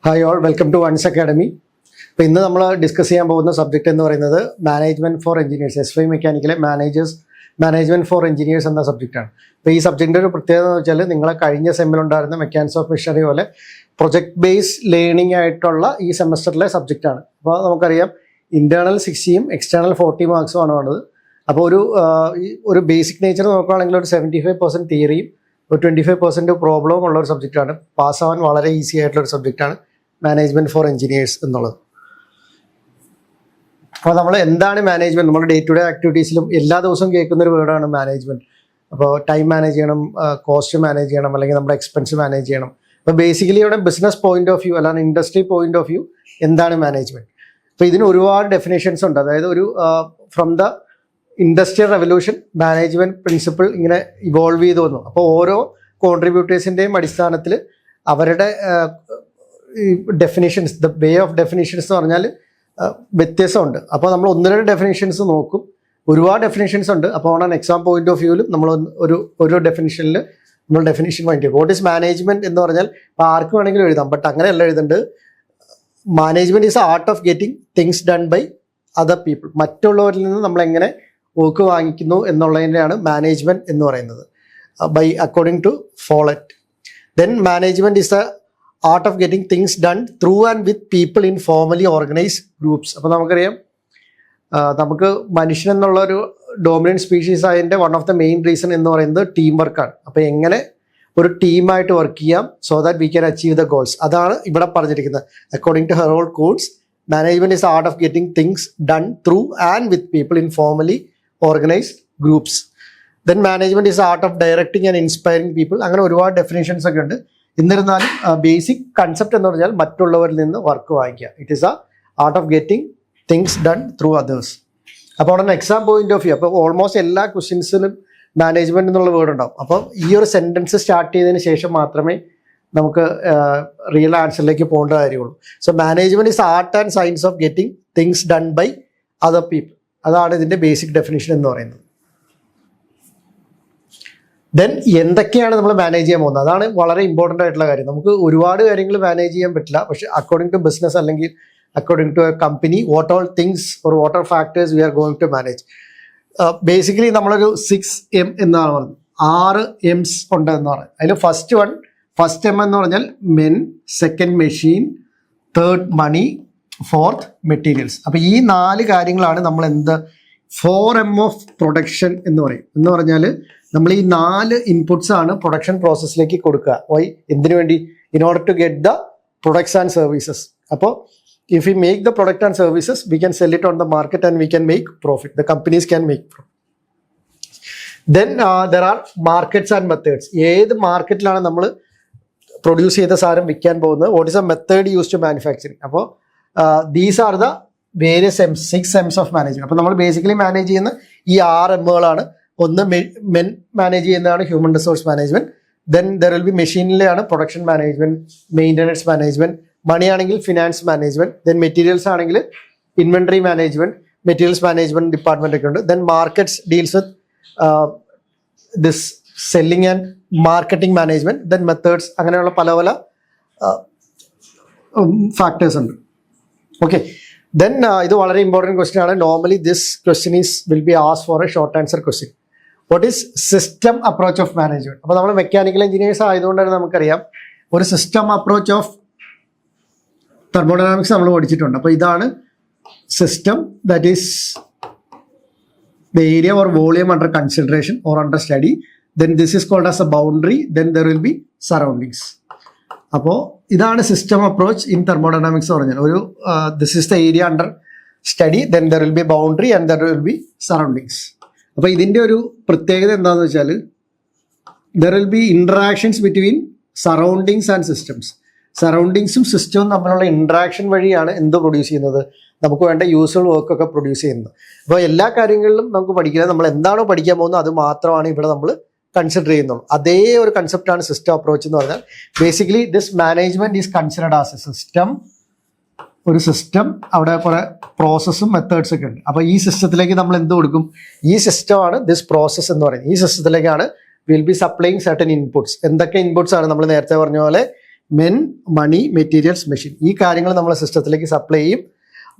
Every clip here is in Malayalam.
Hi all, welcome to ones academy. അപ്പോൾ ഇന്ന് നമ്മൾ ഡിസ്കസ് ചെയ്യാൻ പോകുന്ന സബ്ജക്റ്റ് എന്ന് പറയുന്നത് management for engineers, S Y മെക്കാനിക്കലെ മാനേജ്മെൻറ്റ് ഫോർ എഞ്ചിനീയേഴ്സ് എന്ന സബ്ജക്റ്റാണ്. അപ്പോൾ ഈ സബ്ജക്റ്റിൻ്റെ ഒരു പ്രത്യേകത എന്ന് വെച്ചാൽ നിങ്ങളെ കഴിഞ്ഞ സെമ്മിലുണ്ടായിരുന്ന മെക്കാനിക്സ് ഓഫ് മെഷീനറി പോലെ പ്രൊജക്ട് ബേസ് ലേണിംഗ് ആയിട്ടുള്ള ഈ സെമസ്റ്ററിലെ സബ്ജക്റ്റാണ്. അപ്പോൾ നമുക്കറിയാം ഇൻറ്റേർണൽ 60യും എക്സ്റ്റേണൽ 40 മാർക്സും ആണ് വേണ്ടത്. അപ്പോൾ ഒരു ബേസിക് നേച്ചർ നോക്കുകയാണെങ്കിൽ ഒരു 75% തിയറിയും ഒരു 25% പ്രോബ്ലവും ഉള്ള ഒരു സബ്ജക്റ്റാണ്. പാസ്സാവാൻ വളരെ ഈസി ആയിട്ടുള്ള ഒരു സബ്ജക്റ്റാണ് മാനേജ്മെൻറ്റ് ഫോർ എഞ്ചിനീയേഴ്സ് എന്നുള്ളത്. അപ്പോൾ നമ്മൾ എന്താണ് മാനേജ്മെൻറ്റ്, നമ്മുടെ ഡേ ടു ഡേ ആക്ടിവിറ്റീസിലും എല്ലാ ദിവസവും കേൾക്കുന്ന ഒരു വേർഡാണ് മാനേജ്മെൻറ്റ്. അപ്പോൾ ടൈം മാനേജ് ചെയ്യണം, കോസ്റ്റ് മാനേജ് ചെയ്യണം, അല്ലെങ്കിൽ നമ്മുടെ എക്സ്പെൻസ് മാനേജ് ചെയ്യണം. അപ്പോൾ ബേസിക്കലി ഇവിടെ ബിസിനസ് പോയിന്റ് ഓഫ് വ്യൂ അല്ലാതെ ഇൻഡസ്ട്രി പോയിന്റ് ഓഫ് വ്യൂ എന്താണ് മാനേജ്മെൻറ്റ്. അപ്പോൾ ഇതിന് ഒരുപാട് ഡെഫിനേഷൻസ് ഉണ്ട്. അതായത് from the industrial revolution management principle ഇങ്ങനെ ഇവോൾവ് ചെയ്തു വന്നു. അപ്പോൾ ഓരോ കോൺട്രിബ്യൂട്ടേഴ്സിൻ്റെയും അടിസ്ഥാനത്തിൽ അവരുടെ definitions, the way of definitions എന്ന് പറഞ്ഞാൽ വ്യത്യാസമുണ്ട്. അപ്പോൾ നമ്മൾ ഒന്ന് രണ്ട് ഡെഫിനേഷൻസ് നോക്കും. ഒരുപാട് ഡെഫിനേഷൻസ് ഉണ്ട്. അപ്പോൾ on an exam point of വ്യൂവിലും നമ്മൾ ഒരു ഡെഫിനേഷനിൽ നമ്മൾ ഡെഫിനേഷൻ ഫൈൻഡ് ചെയ്യും. വാട്ട് ഈസ് മാനേജ്മെൻറ്റ് എന്ന് പറഞ്ഞാൽ ഇപ്പോൾ ആർക്ക് വേണമെങ്കിലും എഴുതാം, ബട്ട് അങ്ങനെയല്ല എഴുതേണ്ടത്. Management is art of getting things done by other people. മറ്റുള്ളവരിൽ നിന്ന് നമ്മളെങ്ങനെ വർക്ക് വാങ്ങിക്കുന്നു എന്നുള്ളതിൻ്റെയാണ് മാനേജ്മെൻറ്റ് എന്ന് പറയുന്നത്, by according to Follett. Then management is the art of getting things done through and with people in formally organised groups. അപ്പോൾ നമുക്കറിയാം നമുക്ക് മനുഷ്യൻ എന്നുള്ള ഒരു ഡോമിനൻറ്റ് സ്പീഷീസ് ആയതിൻ്റെ one of the main reason എന്ന് പറയുന്നത് ടീം വർക്കാണ്. അപ്പോൾ എങ്ങനെ ഒരു ടീമായിട്ട് വർക്ക് ചെയ്യാം so that we can achieve the goals, അതാണ് ഇവിടെ പറഞ്ഞിരിക്കുന്നത്. According to Harold Koontz, management is art of getting things done through and with people in formally organised groups. Then management is art of directing and inspiring people. അങ്ങനെ ഒരുപാട് ഡെഫിനേഷൻസ് ഒക്കെ ഉണ്ട്. എന്നിരുന്നാലും ബേസിക് കൺസെപ്റ്റ് എന്ന് പറഞ്ഞാൽ മറ്റുള്ളവരിൽ നിന്ന് വർക്ക് വാങ്ങിക്കുക. It is A art of getting things done through others. അപ്പോൾ അവിടെ എക്സാം പോയിന്റ് ഓഫ് വ്യൂ, അപ്പോൾ ഓൾമോസ്റ്റ് എല്ലാ ക്വസ്റ്റ്യൻസിലും മാനേജ്മെൻറ്റ് എന്നുള്ള വേർഡ് ഉണ്ടാവും. അപ്പോൾ ഈ ഒരു സെൻറ്റൻസ് സ്റ്റാർട്ട് ചെയ്തതിന് ശേഷം മാത്രമേ നമുക്ക് റിയൽ ആൻസറിലേക്ക് പോകേണ്ട കാര്യമുള്ളൂ. So management is art and science of getting things done by other people. അതാണ് ഇതിൻ്റെ ബേസിക് ഡെഫിനിഷൻ എന്ന് പറയുന്നത്. ദെൻ എന്തൊക്കെയാണ് നമ്മൾ മാനേജ് ചെയ്യാൻ പോകുന്നത്, അതാണ് വളരെ ഇമ്പോർട്ടൻ്റ് ആയിട്ടുള്ള കാര്യം. നമുക്ക് ഒരുപാട് കാര്യങ്ങൾ മാനേജ് ചെയ്യാൻ പറ്റില്ല, പക്ഷേ അക്കോർഡിംഗ് ടു ബിസിനസ് അല്ലെങ്കിൽ according to a company what all things or what are factors we are going to manage. Basically നമ്മളൊരു 6M എന്നാണ് പറഞ്ഞത്. 6 M's ഉണ്ട് എന്ന് പറയുന്നത്. അതിൽ ഫസ്റ്റ് M എന്ന് പറഞ്ഞാൽ മെൻ, സെക്കൻഡ് മെഷീൻ, തേർഡ് മണി, ഫോർത്ത് മെറ്റീരിയൽസ്. അപ്പോൾ ഈ 4 കാര്യങ്ങളാണ് നമ്മൾ 4M ഓഫ് പ്രൊഡക്ഷൻ എന്ന് പറയും. എന്ന് പറഞ്ഞാൽ നമ്മൾ ഈ 4 ഇൻപുട്സ് ആണ് പ്രൊഡക്ഷൻ പ്രോസസ്സിലേക്ക് കൊടുക്കുക. എന്തിനു വേണ്ടി? In order to get the products and services. അപ്പോൾ if we make the product and services we can sell it on the market and we can make profit. The companies can make profit. Then there are markets and methods. ഏത് മാർക്കറ്റിലാണ് നമ്മൾ പ്രൊഡ്യൂസ് ചെയ്ത സാധനം വിൽക്കാൻ പോകുന്നത്? What is a method use to manufacturing. അപ്പോൾ these are the various Ms, 6 M's of management. അപ്പോൾ നമ്മൾ ബേസിക്കലി മാനേജ് ചെയ്യുന്ന ഈ 6 M'കളാണ്. ഒന്ന് മെൻ മാനേജ് ചെയ്യുന്നതാണ് human resource management. Then there will be മെഷീനിലെയാണ് production management, maintenance management. Money ആണെങ്കിൽ ഫിനാൻസ് മാനേജ്മെന്റ്. ദെൻ മെറ്റീരിയൽസ് ആണെങ്കിൽ inventory management, materials management department ഒക്കെ ഉണ്ട്. Then markets deals with this selling and marketing management. Then methods, അങ്ങനെയുള്ള പല ഫാക്ടേഴ്സ് ഉണ്ട്. ഓക്കെ, ദെൻ ഇത് വളരെ ഇമ്പോർട്ടൻറ്റ് ക്വസ്റ്റ്യൻ ആണ്. Normally this question will be asked for a short answer question. What is system approach of management? അപ്പോൾ നമ്മൾ മെക്കാനിക്കൽ എഞ്ചിനീയേഴ്സ് ആയതുകൊണ്ട് തന്നെ നമുക്കറിയാം ഒരു സിസ്റ്റം അപ്രോച്ച് ഓഫ് തെർമോഡൈനാമിക്സ് നമ്മൾ പഠിച്ചിട്ടുണ്ട്. അപ്പോൾ ഇതാണ് system, that is the area or volume under consideration or under study. Then this is called as a boundary. Then there will be surroundings. അപ്പോൾ ഇതാണ് സിസ്റ്റം അപ്രോച്ച് ഇൻ തെർമോഡൈനാമിക്സ് പറഞ്ഞാൽ. This is the area under study, then there will be boundary and there will be surroundings. അപ്പോൾ ഇതിൻ്റെ ഒരു പ്രത്യേകത എന്താണെന്ന് വെച്ചാൽ there will be interactions between surroundings and systems. സറൗണ്ടിങ്സും സിസ്റ്റവും തമ്മിലുള്ള ഇൻട്രാക്ഷൻ വഴിയാണ് എന്ത് പ്രൊഡ്യൂസ് ചെയ്യുന്നത്? നമുക്ക് വേണ്ട യൂസ്ഫുൾ വർക്കൊക്കെ പ്രൊഡ്യൂസ് ചെയ്യുന്നത്. അപ്പോൾ എല്ലാ കാര്യങ്ങളിലും നമുക്ക് പഠിക്കുന്നത് നമ്മൾ എന്താണോ പഠിക്കാൻ പോകുന്നത് അത് മാത്രമാണ് ഇവിടെ നമ്മൾ കൺസിഡർ ചെയ്യുന്നുള്ളൂ. അതേ ഒരു കൺസെപ്റ്റാണ് സിസ്റ്റം അപ്രോച്ച് എന്ന് പറഞ്ഞാൽ. Basically this management is considered as A system. ഒരു സിസ്റ്റം, അവിടെ കുറെ പ്രോസസ്സും മെത്തേഡ്സ് ഒക്കെ ഉണ്ട്. അപ്പോൾ ഈ സിസ്റ്റത്തിലേക്ക് നമ്മൾ എന്ത് കൊടുക്കും? ഈ സിസ്റ്റമാണ് ദിസ് പ്രോസസ് എന്ന് പറയുന്നത്. ഈ സിസ്റ്റത്തിലേക്കാണ് will be supplying certain inputs. എന്തൊക്കെ ഇൻപുട്സ് ആണ്? നമ്മൾ നേരത്തെ പറഞ്ഞ പോലെ മെൻ, മണി, മെറ്റീരിയൽസ്, മെഷീൻ. ഈ കാര്യങ്ങൾ നമ്മൾ സിസ്റ്റത്തിലേക്ക് സപ്ലൈ ചെയ്യും.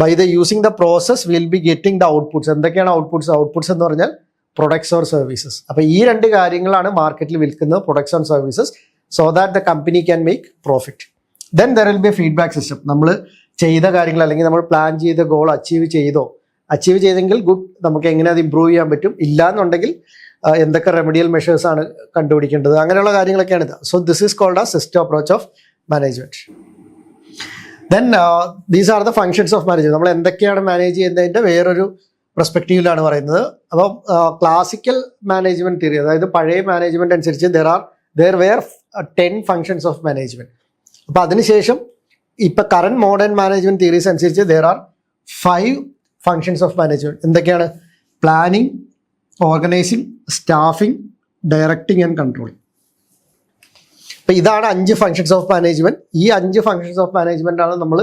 By the using the process will be getting the outputs. എന്തൊക്കെയാണ് ഔട്ട്പുട്ട്സ്? ഔട്ട്പുട്ട്സ് എന്ന് പറഞ്ഞാൽ പ്രൊഡക്ട്സ് ഓർ സർവീസസ്. അപ്പോൾ ഈ രണ്ട് കാര്യങ്ങളാണ് മാർക്കറ്റിൽ വിൽക്കുന്നത്, products and services, so that the company can make profit. Then there will B A feedback system. നമ്മൾ ചെയ്ത കാര്യങ്ങൾ അല്ലെങ്കിൽ നമ്മൾ പ്ലാൻ ചെയ്ത ഗോൾ അച്ചീവ് ചെയ്തെങ്കിൽ ഗുഡ്, നമുക്ക് എങ്ങനെ അത് ഇമ്പ്രൂവ് ചെയ്യാൻ പറ്റും, ഇല്ല എന്നുണ്ടെങ്കിൽ എന്തൊക്കെ റെമഡിയൽ മെഷേഴ്സ് ആണ് കണ്ടുപിടിക്കേണ്ടത്, അങ്ങനെയുള്ള കാര്യങ്ങളൊക്കെയാണ് ഇത്. സോ ദിസ് ഈസ് കോൾഡ് ആ system approach of management. Then these are the functions of management. നമ്മൾ എന്തൊക്കെയാണ് മാനേജ് ചെയ്യുന്നതിൻ്റെ വേറൊരു പെർസ്പെക്റ്റീവിലാണ് പറയുന്നത്. അപ്പം ക്ലാസിക്കൽ മാനേജ്മെന്റ് തിയറി, അതായത് പഴയ മാനേജ്മെന്റ് അനുസരിച്ച് there were 10 functions of management. അപ്പോൾ അതിനുശേഷം ഇപ്പം കറന്റ് മോഡേൺ മാനേജ്മെന്റ് തിയറീസ് അനുസരിച്ച് there are 5 functions of management. എന്തൊക്കെയാണ്? Planning, organising, staffing, directing and controlling. അപ്പം ഇതാണ് 5 ഫങ്ഷൻസ് ഓഫ് മാനേജ്മെന്റ്. ഈ 5 ഫങ്ഷൻസ് ഓഫ് മാനേജ്മെന്റ് ആണ് നമ്മൾ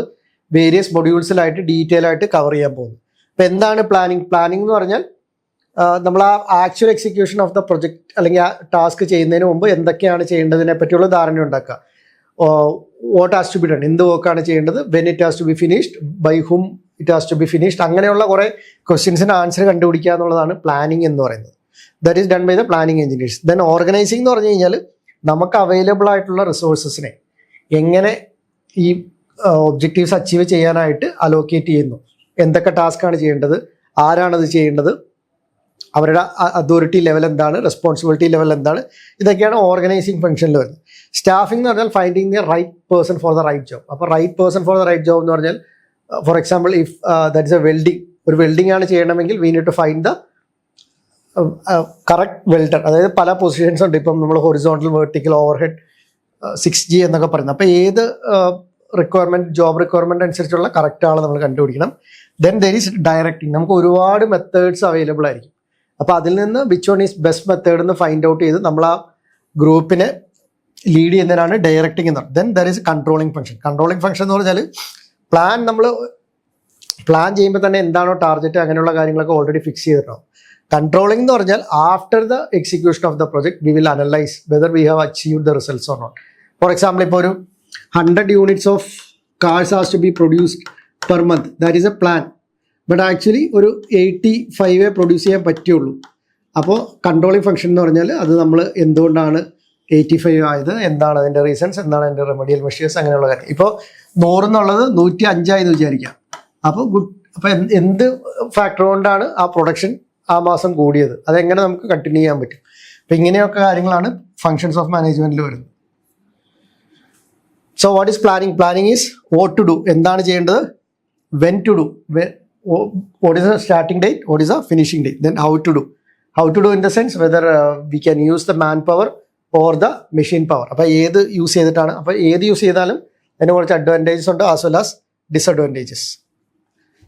വേരിയസ് മൊഡ്യൂൾസിലായിട്ട് ഡീറ്റെയിൽ ആയിട്ട് കവർ ചെയ്യാൻ പോകുന്നത്. അപ്പം എന്താണ് പ്ലാനിങ്? പ്ലാനിങ് എന്ന് പറഞ്ഞാൽ നമ്മൾ ആ actual execution of the project അല്ലെങ്കിൽ ആ ടാസ്ക് ചെയ്യുന്നതിന് മുമ്പ് എന്തൊക്കെയാണ് ചെയ്യേണ്ടതിനെ പറ്റിയുള്ള ധാരണ ഉണ്ടാക്കുക. What has to be done, എന്ത് വർക്കാണ് ചെയ്യേണ്ടത്, when it has to be finished, by whom it has to be finished, അങ്ങനെയുള്ള കുറേ ക്വസ്റ്റ്യൻസിന് ആൻസർ കണ്ടുപിടിക്കുക എന്നുള്ളതാണ് പ്ലാനിങ് എന്ന് പറയുന്നത്. That is done by the planning engineers. Then organizing എന്ന് പറഞ്ഞു കഴിഞ്ഞാൽ നമുക്ക് അവൈലബിൾ ആയിട്ടുള്ള റിസോഴ്സസിനെ എങ്ങനെ ഈ ഒബ്ജക്റ്റീവ്സ് അച്ചീവ് ചെയ്യാനായിട്ട് അലോക്കേറ്റ് ചെയ്യുന്നു, എന്തൊക്കെ ടാസ്ക്കാണ് ചെയ്യേണ്ടത്, ആരാണത് ചെയ്യേണ്ടത്, അവരുടെ അതോറിറ്റി ലെവൽ എന്താണ്, റെസ്പോൺസിബിലിറ്റി ലെവൽ എന്താണ്, ഇതൊക്കെയാണ് ഓർഗനൈസിങ് ഫംഗ്ഷനിൽ വരുന്നത്. സ്റ്റാഫിംഗ് എന്ന് പറഞ്ഞാൽ finding the right person for the right job. അപ്പോൾ right person for the right job എന്ന് പറഞ്ഞാൽ for example if that is a welding, ഒരു വെൽഡിംഗ് ആണ് ചെയ്യണമെങ്കിൽ we need to find the correct welder. അതായത് പല പൊസിഷൻസ് ഉണ്ട്. ഇപ്പം നമ്മൾ ഹൊറിസോണ്ടൽ, വെർട്ടിക്കൽ, ഓവർഹെഡ്, 6G എന്നൊക്കെ പറയുന്നത്. അപ്പോൾ ഏത് ജോബ് റിക്വയർമെന്റ് അനുസരിച്ചുള്ള കറക്റ്റ് ആളെ നമ്മൾ കണ്ടുപിടിക്കണം. Then there is directing. നമുക്ക് ഒരുപാട് മെത്തേഡ്സ് അവൈലബിൾ ആയിരിക്കും. അപ്പോൾ അതിൽ നിന്ന് which one is best method എന്ന് ഫൈൻഡ് ഔട്ട് ചെയ്ത് നമ്മൾ ആ ഗ്രൂപ്പിനെ ലീഡ് ചെയ്യുന്നതിനാണ് ഡയറക്റ്റിംഗ് എന്ന് പറയുന്നത്. Then there is controlling function. Controlling function എന്ന് പറഞ്ഞാൽ നമ്മൾ പ്ലാൻ ചെയ്യുമ്പോൾ തന്നെ എന്താണോ ടാർഗറ്റ്, അങ്ങനെയുള്ള കാര്യങ്ങളൊക്കെ ഓൾറെഡി ഫിക്സ് ചെയ്തിട്ടുണ്ടാവും. കൺട്രോളിംഗ് എന്ന് പറഞ്ഞാൽ after the execution of the project we will analyze whether we have achieved the results or not. For example ഇപ്പോൾ ഒരു 100 units of cars has to be produced per month, that is a plan. But actually ഒരു 85 പ്രൊഡ്യൂസ് ചെയ്യാൻ പറ്റുള്ളൂ. അപ്പോൾ കൺട്രോളിംഗ് ഫംഗ്ഷൻ എന്ന് പറഞ്ഞാൽ അത് നമ്മൾ എന്തുകൊണ്ടാണ് 85 ആയത്, എന്താണ് അതിൻ്റെ റീസൺസ്, എന്താണ് അതിൻ്റെ റെമഡിയൽ മെഷേഴ്സ്, അങ്ങനെയുള്ള കാര്യം. ഇപ്പോൾ 100 എന്നുള്ളത് 105 ആയെന്ന് വിചാരിക്കാം. അപ്പോൾ എന്ത് ഫാക്ടർ കൊണ്ടാണ് ആ പ്രൊഡക്ഷൻ ആ മാസം കൂടിയത്, അതെങ്ങനെ നമുക്ക് കണ്ടിന്യൂ ചെയ്യാൻ പറ്റും. അപ്പം ഇങ്ങനെയൊക്കെ കാര്യങ്ങളാണ് ഫങ്ഷൻസ് ഓഫ് മാനേജ്മെന്റിൽ വരുന്നത്. So what is planning? Planning is what to do, എന്താണ് ചെയ്യേണ്ടത്, when to do, what is the starting date, what is the finishing date, then how to do in the sense whether we can use the manpower or the machine power. അപ്പോൾ ഏത് യൂസ് ചെയ്തിട്ടാണ്, അപ്പോൾ ഏത് യൂസ് ചെയ്താലും അതിന് കുറച്ച് അഡ്വാൻറ്റേജസ് ഉണ്ട് as well as disadvantages.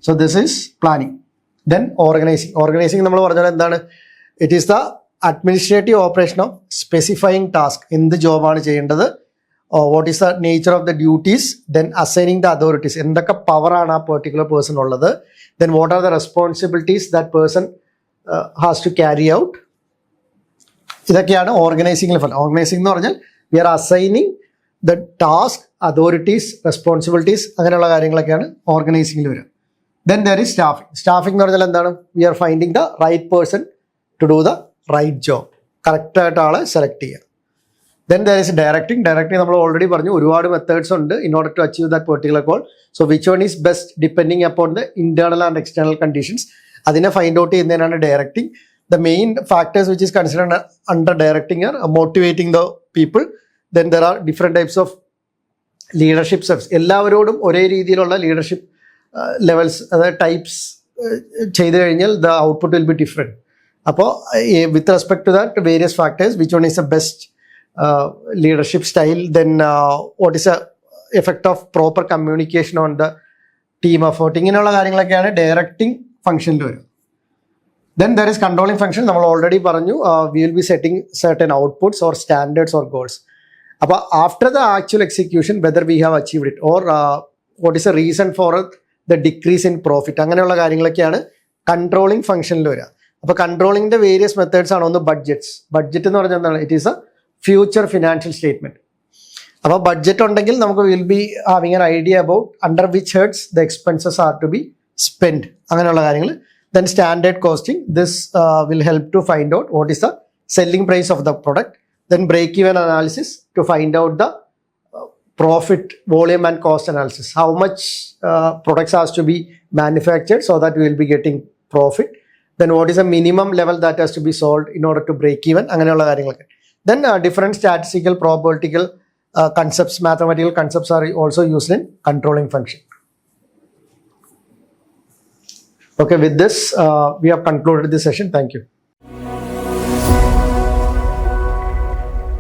So this is planning. Then organising നമ്മൾ പറഞ്ഞാൽ എന്താണ്? It is the administrative operation of specifying task, എന്ത് ജോബാണ് ചെയ്യേണ്ടത്, what is the nature of the duties, then assigning the authorities, എന്തൊക്കെ പവറാണ് ആ പെർട്ടിക്കുലർ പേഴ്സൺ ഉള്ളത്, then what are the responsibilities that person has to carry out. ഇതൊക്കെയാണ് ഓർഗനൈസിംഗിൽ. ഓർഗനൈസിംഗ് എന്ന് പറഞ്ഞാൽ we are assigning the task, authorities, responsibilities, അങ്ങനെയുള്ള കാര്യങ്ങളൊക്കെയാണ് ഓർഗനൈസിംഗിൽ വരിക. ദെൻ ദർ ഈസ് സ്റ്റാഫിംഗ് എന്ന് പറഞ്ഞാൽ എന്താണ്? We are finding the right person to do the right job, കറക്റ്റായിട്ട് ആളെ സെലക്ട് ചെയ്യുക. Then there is directing. Directing നമ്മൾ ഓൾറെഡി പറഞ്ഞു, ഒരുപാട് മെത്തേഡ്സ് ഉണ്ട് in order to achieve that particular goal. So which one is best depending upon the internal and external conditions, അതിനെ ഫൈൻഡ് ഔട്ട് ചെയ്യുന്നതിനാണ് directing. The main factors which is considered under directing are motivating the people. Then there are different types of leadership steps. എല്ലാവരോടും ഒരേ രീതിയിലുള്ള ലീഡർഷിപ്പ് ലെവൽസ്, അതായത് ടൈപ്സ് ചെയ്ത് കഴിഞ്ഞാൽ the output will be different. അപ്പോൾ with respect to that various factors, which one is the best leadership style, then what is the effect of proper communication on the team effort, ഇങ്ങനെയുള്ള കാര്യങ്ങളൊക്കെയാണ് ഡയറക്റ്റിംഗ് ഫംഗ്ഷനിൽ വരും. Then there is controlling function. നമ്മൾ ഓൾറെഡി പറഞ്ഞു, we will be setting certain outputs or standards or goals. അപ്പോൾ after the actual execution whether we have achieved it or what is the reason for the decrease in profit, അങ്ങനെയുള്ള കാര്യങ്ങളൊക്കെയാണ് കൺട്രോളിംഗ് ഫംഗ്ഷനിൽ വരിക. അപ്പോൾ കൺട്രോളിങ്ങിൻ്റെ വേരിയസ് മെത്തേഡ്സ് ആണ്. ഒന്ന് ബഡ്ജറ്റ് എന്ന് പറഞ്ഞാൽ എന്താണ്? It is a future financial statement. അപ്പോൾ ബഡ്ജറ്റ് ഉണ്ടെങ്കിൽ നമുക്ക് will be having an idea about under which heads the expenses are to be spend, അങ്ങനെയുള്ള കാര്യങ്ങൾ. Then standard costing, this will help to find out what is the selling price of the product. Then break even analysis to find out the profit, volume and cost analysis. How much products has to be manufactured so that we will be getting profit. Then what is the minimum level that has to be sold in order to break even. അങ്ങനെയുള്ള കാര്യങ്ങളൊക്കെ. Then different statistical, probabilistical concepts, mathematical concepts are also used in controlling function. Okay, with this we have concluded this session. Thank you.